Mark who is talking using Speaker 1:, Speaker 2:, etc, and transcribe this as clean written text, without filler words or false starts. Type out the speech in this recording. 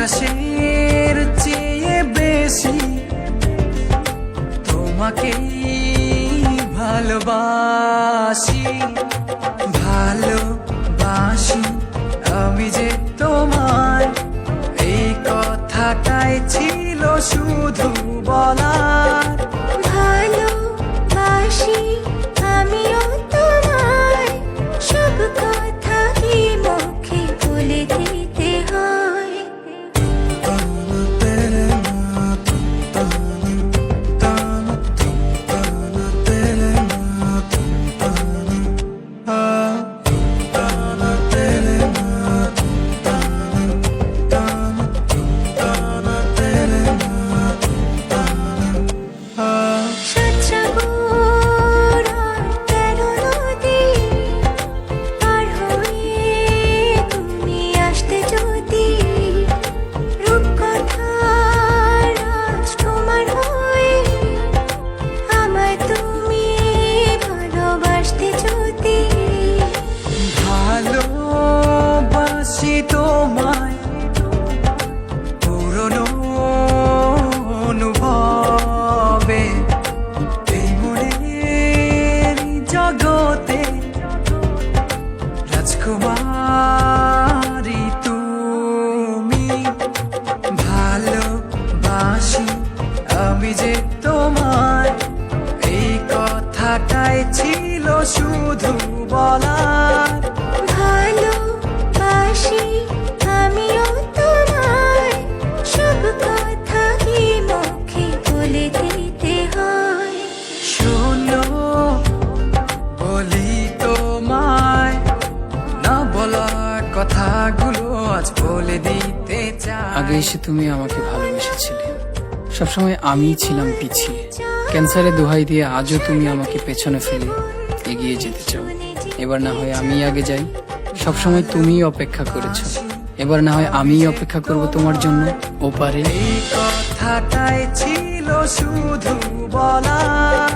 Speaker 1: আকাশের চেয়ে বেশি তোমাকেই ভালোবাসি, ভালোবাসি আমি যে তোমায়। এই কথাটাই ছিল শুধু বলার।
Speaker 2: ভালোবাসি আমিও তোমায়, সব কথা কি মুখে বলে দিতে হয়?
Speaker 1: ভালোবাসি তোমায় পুরনো অনুভবে, এই মনের জগতে রাজকুমারী তুমি। ভালোবাসি আমি যে তোমায়, এই কথাটাই ছিল শুধু বলার।
Speaker 2: ভালোবাসি আমিও তোমায়, সব কথা কি মুখে বলে দিতে হয়?
Speaker 1: শোনো বলি তোমায়, না বলা কথাগুলো আজ বলে দিতে চাই।
Speaker 3: আগে এসে তুমি আমাকে ভালোবেসেছিলে, সবসময় আমিই ছিলাম পিছিয়ে। ক্যান্সারে দোহাই দিয়ে আজও তুমি আমাকে পেছনে ফেলে এগিয়ে যেতে চাও। এবার না হয় আমি আগে যাই, সবসময় তুমিই অপেক্ষা করেছো। এবার না হয় আমিই অপেক্ষা করব তোমার জন্য ওপারে।
Speaker 1: এই কথাটাই ছিল শুধু বলার।